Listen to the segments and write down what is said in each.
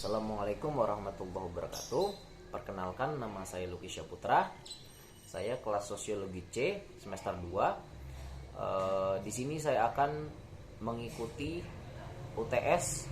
Assalamualaikum warahmatullahi wabarakatuh. Perkenalkan, nama saya Luki Syaputra. Saya kelas Sosiologi C semester 2. Di sini saya akan mengikuti UTS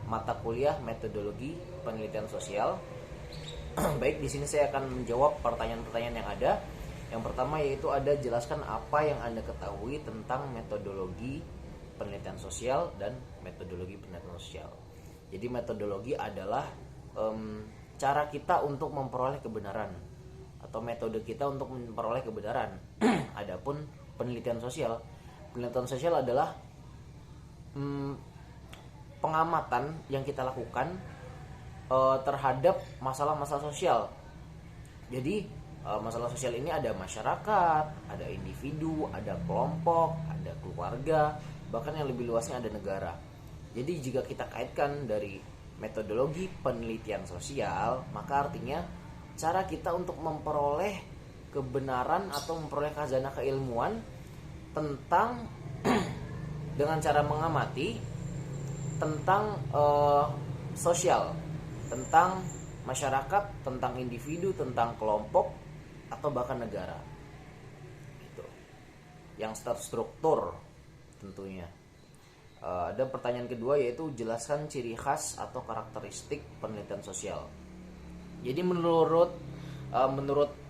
mata kuliah Metodologi Penelitian Sosial. Baik, di sini saya akan menjawab pertanyaan-pertanyaan yang ada. Yang pertama yaitu ada jelaskan apa yang Anda ketahui tentang metodologi penelitian sosial dan metodologi penelitian sosial. Jadi metodologi adalah cara kita untuk memperoleh kebenaran atau metode kita untuk memperoleh kebenaran. Adapun penelitian sosial adalah pengamatan yang kita lakukan terhadap masalah-masalah sosial. Jadi masalah sosial ini ada masyarakat, ada individu, ada kelompok, ada keluarga, bahkan yang lebih luasnya ada negara. Jadi jika kita kaitkan dari metodologi penelitian sosial, maka artinya cara kita untuk memperoleh kebenaran atau memperoleh khazanah keilmuan tentang dengan cara mengamati tentang sosial, tentang masyarakat, tentang individu, tentang kelompok atau bahkan negara. Gitu. Yang terstruktur tentunya. Ada pertanyaan kedua yaitu jelaskan ciri khas atau karakteristik penelitian sosial. Jadi menurut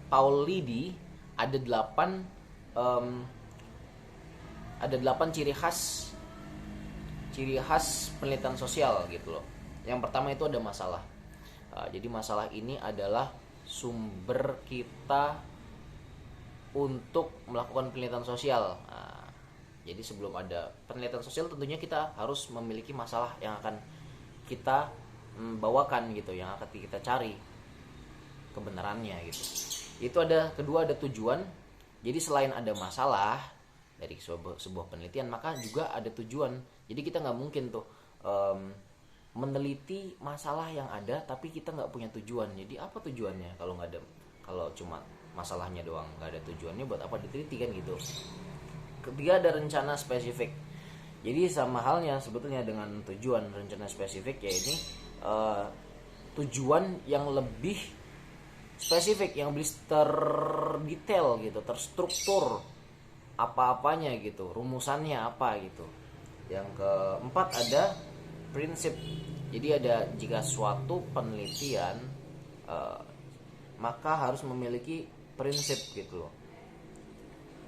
Paul Liddy ada 8 ciri khas penelitian sosial gitu loh. Yang pertama itu ada masalah. Jadi masalah ini adalah sumber kita untuk melakukan penelitian sosial. Jadi sebelum ada penelitian sosial tentunya kita harus memiliki masalah yang akan kita bawakan gitu, yang akan kita cari kebenarannya gitu. Kedua ada tujuan. Jadi selain ada masalah dari sebuah penelitian, maka juga ada tujuan. Jadi kita nggak mungkin tuh meneliti masalah yang ada tapi kita nggak punya tujuan. Jadi apa tujuannya kalau cuma masalahnya doang, nggak ada tujuannya, buat apa diteliti kan gitu. Ketiga ada rencana spesifik. Jadi sama halnya sebetulnya dengan tujuan. Rencana spesifik ya ini tujuan yang lebih spesifik, yang lebih terdetail gitu, terstruktur apa-apanya gitu, rumusannya apa gitu. Yang keempat ada prinsip. Jadi ada jika suatu penelitian maka harus memiliki prinsip gitu loh.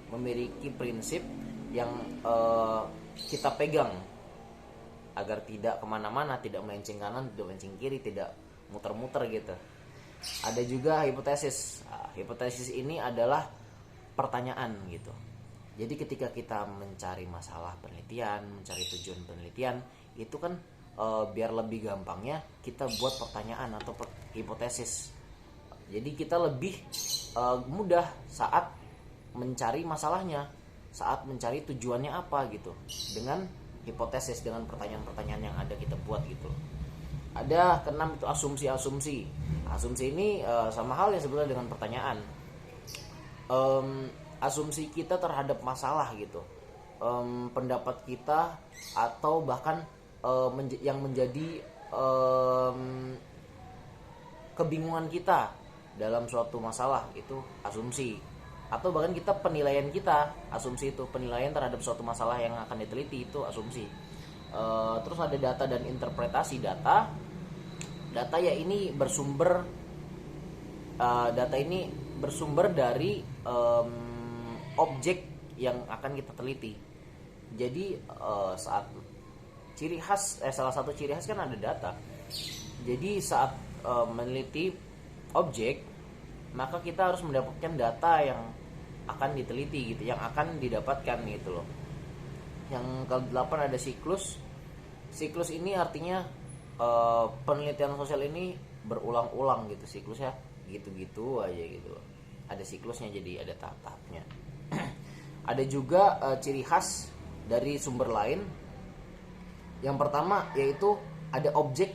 Memiliki prinsip yang kita pegang agar tidak kemana-mana, tidak melenceng kanan, tidak melenceng kiri, tidak muter-muter gitu. Ada juga hipotesis. Hipotesis ini adalah pertanyaan gitu. Jadi ketika kita mencari masalah penelitian, mencari tujuan penelitian, itu kan biar lebih gampangnya kita buat pertanyaan atau hipotesis. Jadi kita lebih mudah saat mencari masalahnya, saat mencari tujuannya apa gitu, dengan hipotesis, dengan pertanyaan-pertanyaan yang ada kita buat gitu. Ada keenam itu asumsi. Asumsi ini sama halnya sebenarnya dengan pertanyaan. Asumsi kita terhadap masalah gitu, pendapat kita atau bahkan yang menjadi kebingungan kita dalam suatu masalah itu asumsi. Atau bahkan kita penilaian kita, asumsi itu penilaian terhadap suatu masalah yang akan diteliti itu asumsi. Terus ada data dan interpretasi data. Data ya ini bersumber dari objek yang akan kita teliti. Jadi salah satu ciri khas kan ada data. Jadi saat meneliti objek, maka kita harus mendapatkan data yang akan diteliti gitu, yang akan didapatkan gitu loh. Yang ke-8 ada siklus. Siklus ini artinya penelitian sosial ini berulang-ulang gitu siklusnya, gitu-gitu aja gitu. Ada siklusnya, jadi ada tahap-tahapnya. Ada juga ciri khas dari sumber lain. Yang pertama yaitu ada objek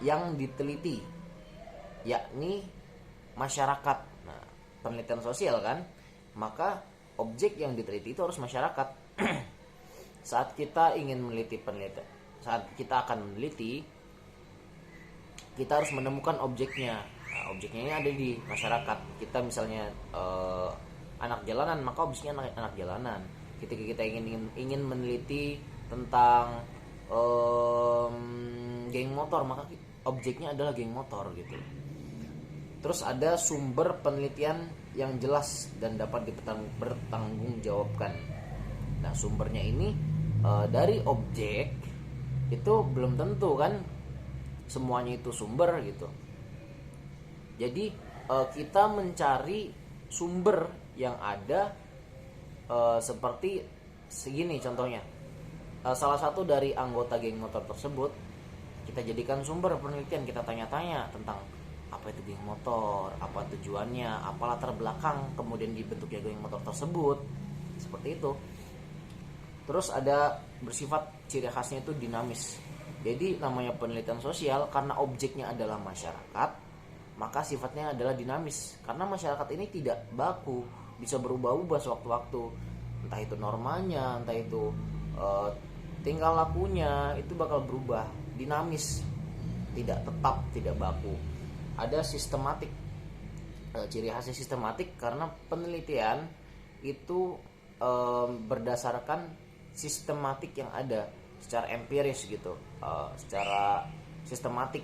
yang diteliti, yakni masyarakat. Nah, penelitian sosial kan, maka objek yang diteliti itu harus masyarakat. Saat kita ingin meneliti saat kita akan meneliti kita harus menemukan objeknya. Nah, objeknya ini ada di masyarakat. Kita misalnya anak jalanan, maka objeknya anak jalanan. Ketika kita ingin meneliti tentang geng motor, maka objeknya adalah geng motor gitu. Terus ada sumber penelitian yang jelas dan dapat bertanggungjawabkan. Nah, sumbernya ini dari objek itu belum tentu kan semuanya itu sumber gitu. Jadi kita mencari sumber yang ada seperti segini contohnya. Salah satu dari anggota geng motor tersebut kita jadikan sumber penelitian, kita tanya-tanya tentang apa itu geng motor, apa tujuannya, apa latar belakang kemudian dibentuknya geng motor tersebut, seperti itu. Terus ada bersifat ciri khasnya itu dinamis. Jadi namanya penelitian sosial karena objeknya adalah masyarakat, maka sifatnya adalah dinamis. Karena masyarakat ini tidak baku, bisa berubah-ubah sewaktu-waktu. Entah itu normanya, entah itu tingkah lakunya, itu bakal berubah, dinamis, tidak tetap, tidak baku. Ada sistematik, ciri khasnya sistematik karena penelitian itu berdasarkan sistematik yang ada secara empiris gitu, secara sistematik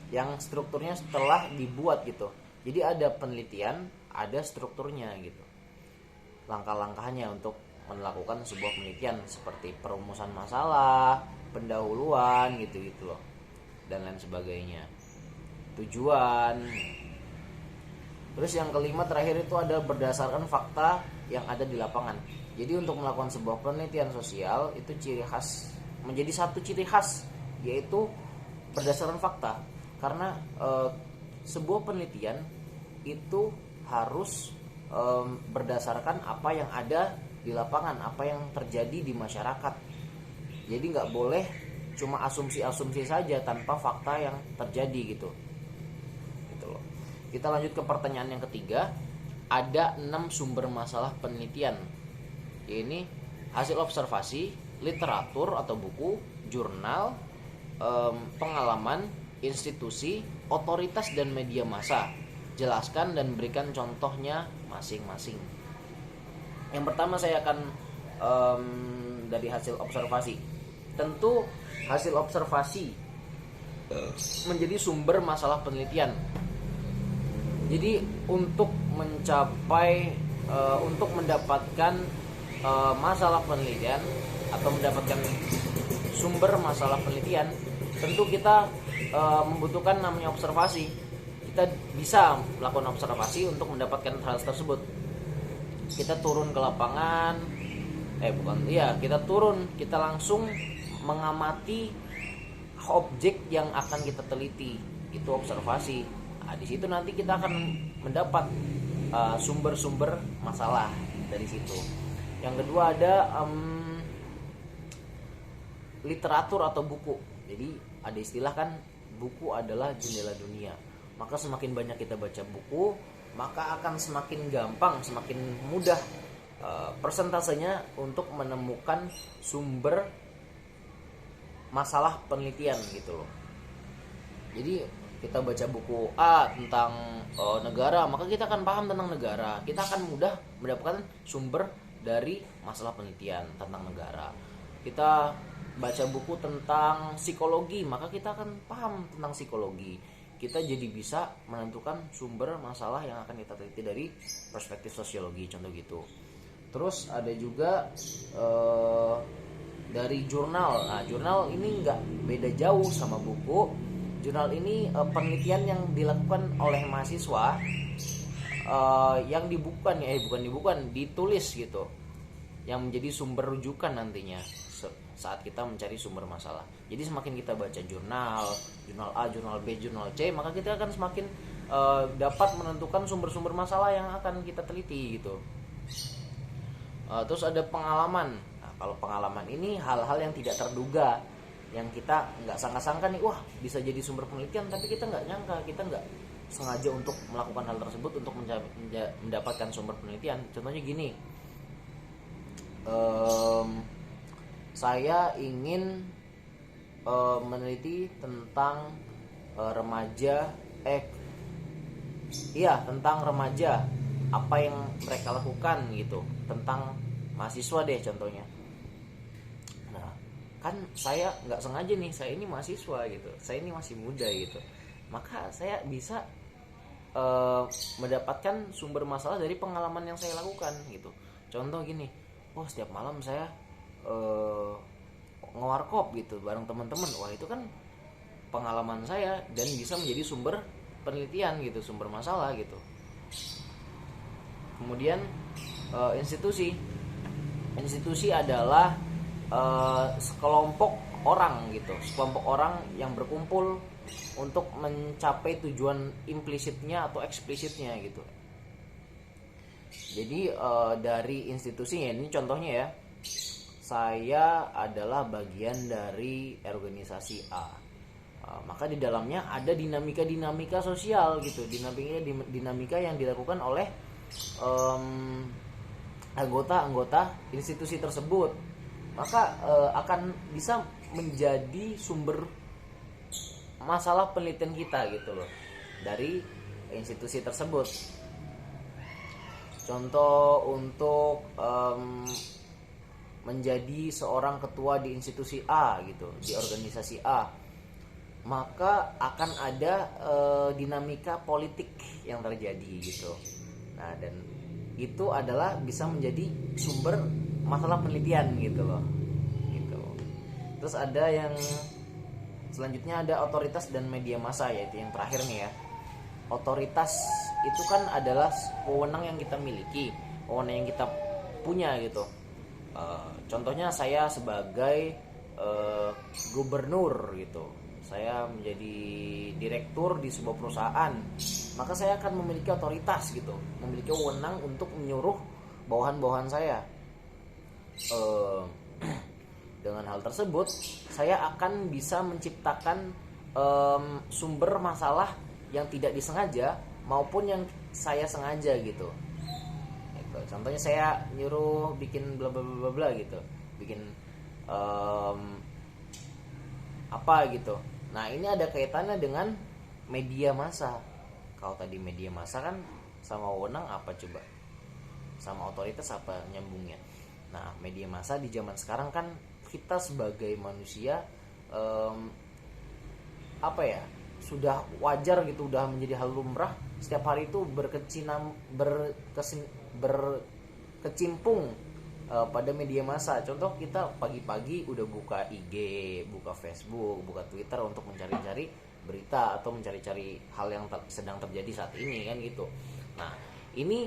yang strukturnya setelah dibuat gitu. Jadi ada penelitian, ada strukturnya gitu, langkah-langkahnya untuk melakukan sebuah penelitian seperti perumusan masalah, pendahuluan gitu-gitu loh, dan lain sebagainya, tujuan. Terus yang kelima terakhir itu ada berdasarkan fakta yang ada di lapangan. Jadi untuk melakukan sebuah penelitian sosial itu ciri khas, menjadi satu ciri khas, yaitu berdasarkan fakta. Karena sebuah penelitian itu harus berdasarkan apa yang ada di lapangan, apa yang terjadi di masyarakat. Jadi nggak boleh cuma asumsi-asumsi saja tanpa fakta yang terjadi gitu loh. Kita lanjut ke pertanyaan yang ketiga. Ada 6 sumber masalah penelitian. Ini hasil observasi, literatur atau buku, jurnal, pengalaman, institusi, otoritas dan media massa. Jelaskan dan berikan contohnya masing-masing. Yang pertama saya akan dari hasil observasi. Tentu hasil observasi menjadi sumber masalah penelitian. Jadi untuk untuk mendapatkan masalah penelitian atau mendapatkan sumber masalah penelitian, tentu kita membutuhkan namanya observasi. Kita bisa melakukan observasi untuk mendapatkan hal tersebut. Kita turun ke lapangan, kita langsung mengamati objek yang akan kita teliti, itu observasi. Nah, di situ nanti kita akan mendapat sumber-sumber masalah dari situ. Yang kedua ada literatur atau buku. Jadi ada istilah kan, buku adalah jendela dunia. Maka semakin banyak kita baca buku, maka akan semakin gampang, semakin mudah persentasenya untuk menemukan sumber masalah penelitian gitu loh. Jadi kita baca buku A tentang negara, maka kita akan paham tentang negara. Kita akan mudah mendapatkan sumber dari masalah penelitian tentang negara. Kita baca buku tentang psikologi, maka kita akan paham tentang psikologi. Kita jadi bisa menentukan sumber masalah yang akan kita teliti dari perspektif sosiologi, contoh gitu. Terus ada juga dari jurnal. Nah, jurnal ini nggak beda jauh sama buku. Jurnal ini penelitian yang dilakukan oleh mahasiswa yang ditulis gitu, yang menjadi sumber rujukan nantinya saat kita mencari sumber masalah. Jadi semakin kita baca jurnal A, jurnal B, jurnal C, maka kita akan semakin dapat menentukan sumber-sumber masalah yang akan kita teliti gitu. Terus ada pengalaman. Nah, kalau pengalaman ini hal-hal yang tidak terduga, yang kita nggak sangka-sangka nih, wah bisa jadi sumber penelitian, tapi kita nggak nyangka, kita nggak sengaja untuk melakukan hal tersebut untuk mendapatkan sumber penelitian. Contohnya gini, saya ingin meneliti tentang remaja tentang remaja, apa yang mereka lakukan gitu, tentang mahasiswa deh contohnya. Nah, kan saya nggak sengaja nih, saya ini mahasiswa gitu, saya ini masih muda gitu, maka saya bisa mendapatkan sumber masalah dari pengalaman yang saya lakukan gitu. Contoh gini, setiap malam saya ngewarkop gitu bareng teman-teman. Wah, itu kan pengalaman saya dan bisa menjadi sumber penelitian gitu, sumber masalah gitu. Kemudian institusi adalah sekelompok orang gitu, sekelompok orang yang berkumpul untuk mencapai tujuan implisitnya atau eksplisitnya gitu. Jadi dari institusinya ini contohnya ya, saya adalah bagian dari organisasi A. Maka di dalamnya ada dinamika sosial gitu, dinamika yang dilakukan oleh anggota institusi tersebut. Maka akan bisa menjadi sumber masalah penelitian kita gitu loh, dari institusi tersebut. Contoh untuk menjadi seorang ketua di institusi A gitu, di organisasi A, maka akan ada dinamika politik yang terjadi gitu. Nah, dan itu adalah bisa menjadi sumber masalah penelitian gitu loh. Gitu. Terus ada yang selanjutnya, ada otoritas dan media massa, yaitu yang terakhir nih ya. Otoritas itu kan adalah wewenang yang kita miliki, wewenang yang kita punya gitu. Contohnya saya sebagai gubernur gitu, saya menjadi direktur di sebuah perusahaan, maka saya akan memiliki otoritas gitu, memiliki wewenang untuk menyuruh bawahan-bawahan saya. Dengan hal tersebut saya akan bisa menciptakan sumber masalah yang tidak disengaja maupun yang saya sengaja gitu. Contohnya saya nyuruh bikin bla bla bla bla gitu, bikin apa gitu. Nah, ini ada kaitannya dengan media massa. Kalau tadi media massa kan sama wewenang apa coba? Sama otoritas apa nyambungnya? Nah, media massa di zaman sekarang kan kita sebagai manusia sudah wajar gitu, udah menjadi hal lumrah setiap hari itu berkecimpung pada media massa. Contoh, kita pagi-pagi udah buka IG, buka Facebook, buka Twitter untuk mencari-cari berita atau mencari-cari hal yang sedang terjadi saat ini kan gitu. Nah, ini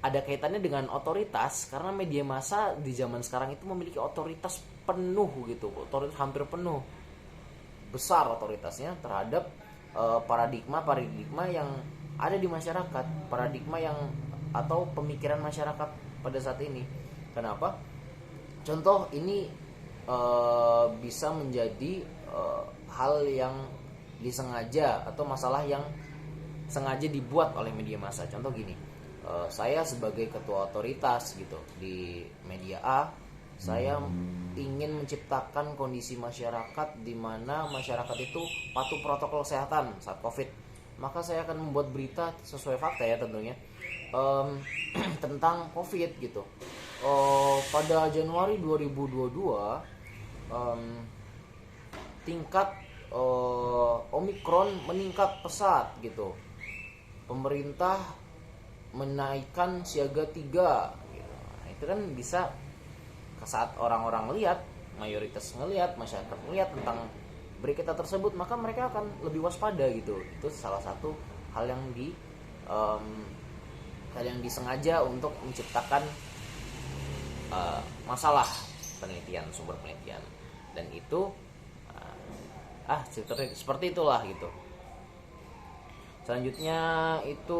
ada kaitannya dengan otoritas, karena media massa di zaman sekarang itu memiliki otoritas penuh gitu, otoritas hampir penuh, besar otoritasnya terhadap paradigma yang ada di masyarakat, paradigma yang atau pemikiran masyarakat pada saat ini. Kenapa? Contoh ini bisa menjadi hal yang disengaja atau masalah yang sengaja dibuat oleh media massa. Contoh gini, saya sebagai ketua otoritas gitu di media A, saya ingin menciptakan kondisi masyarakat di mana masyarakat itu patuh protokol kesehatan saat COVID. Maka saya akan membuat berita sesuai fakta ya tentunya, tentang COVID gitu. Pada Januari 2022 tingkat Omikron meningkat pesat gitu. Pemerintah menaikkan siaga 3 gitu. Nah, itu kan bisa saat orang-orang lihat, mayoritas ngelihat, masyarakat ngelihat tentang berita tersebut, maka mereka akan lebih waspada gitu. Itu salah satu hal yang disengaja untuk menciptakan masalah penelitian, sumber penelitian. Dan itu seperti itulah gitu. Selanjutnya itu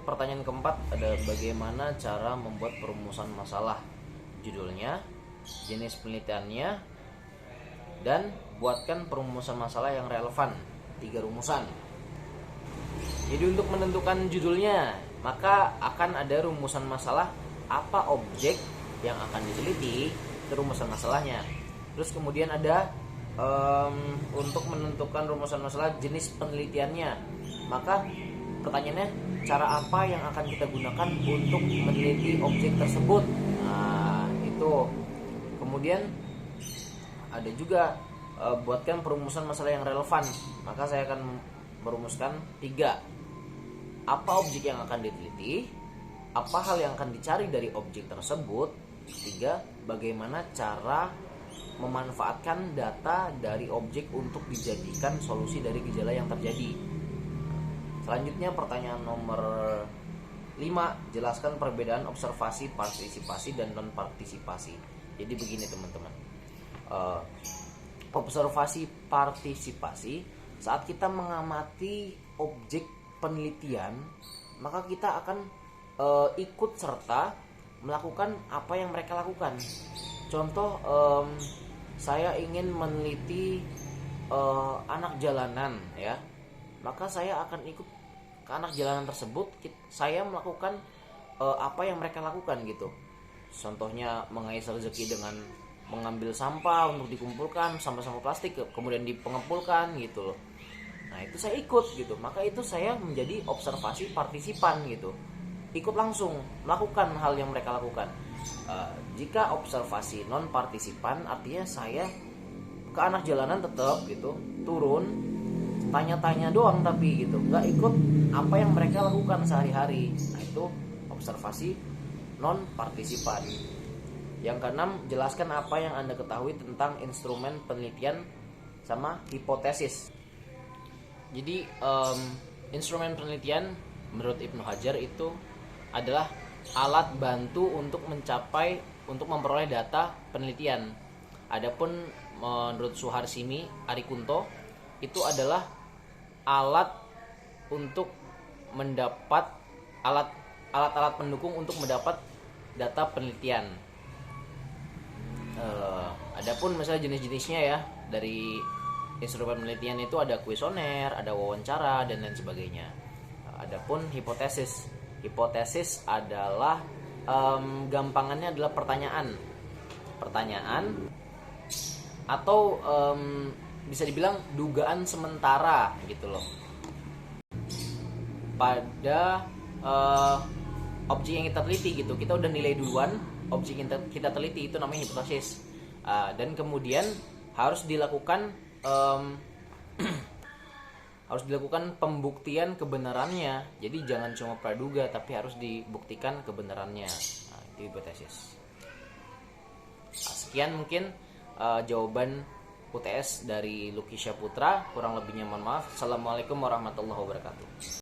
pertanyaan keempat, ada bagaimana cara membuat perumusan masalah. Judulnya, jenis penelitiannya, dan buatkan perumusan masalah yang relevan. 3 rumusan. Jadi untuk menentukan judulnya, maka akan ada rumusan masalah, apa objek yang akan diteliti, itu rumusan masalahnya. Terus kemudian ada untuk menentukan rumusan masalah jenis penelitiannya. Maka pertanyaannya, cara apa yang akan kita gunakan untuk meneliti objek tersebut? Nah, itu. Kemudian ada juga buatkan perumusan masalah yang relevan. Maka saya akan merumuskan 3. Apa objek yang akan diteliti? Apa hal yang akan dicari dari objek tersebut? 3. Bagaimana cara memanfaatkan data dari objek untuk dijadikan solusi dari gejala yang terjadi. Selanjutnya pertanyaan nomor 5, jelaskan perbedaan observasi, partisipasi, dan non-partisipasi. Jadi begini teman-teman, observasi partisipasi, saat kita mengamati objek penelitian, maka kita akan ikut serta melakukan apa yang mereka lakukan. Contoh, saya ingin meneliti anak jalanan, ya, maka saya akan ikut ke anak jalanan tersebut. Saya melakukan apa yang mereka lakukan gitu. Contohnya mengais rezeki dengan mengambil sampah untuk dikumpulkan, sampah-sampah plastik kemudian dipengepulkan gitu loh. Nah itu saya ikut gitu, maka itu saya menjadi observasi partisipan gitu, ikut langsung melakukan hal yang mereka lakukan. Jika observasi non partisipan, artinya saya ke anak jalanan tetap gitu, turun tanya-tanya doang tapi gitu, nggak ikut apa yang mereka lakukan sehari-hari. Nah itu observasi non partisipan. Yang keenam, jelaskan apa yang Anda ketahui tentang instrumen penelitian sama hipotesis. Jadi instrumen penelitian menurut Ibnu Hajar itu adalah alat bantu untuk memperoleh data penelitian. Adapun menurut Suharsimi Arikunto itu adalah alat untuk mendapat alat-alat pendukung untuk mendapat data penelitian. Adapun misalnya jenis-jenisnya ya, dari instrumen penelitian itu ada kuesioner, ada wawancara, dan lain sebagainya. Adapun hipotesis adalah gampangannya adalah pertanyaan atau bisa dibilang dugaan sementara gitu loh pada objek yang kita teliti gitu. Kita udah nilai duluan objek yang kita teliti, itu namanya hipotesis. Dan kemudian harus dilakukan pembuktian kebenarannya. Jadi jangan cuma praduga, tapi harus dibuktikan kebenarannya. Nah, itu hipotesis. Sekian mungkin jawaban UTS dari Lucky Syaputra. Kurang lebihnya mohon maaf. Assalamualaikum warahmatullahi wabarakatuh.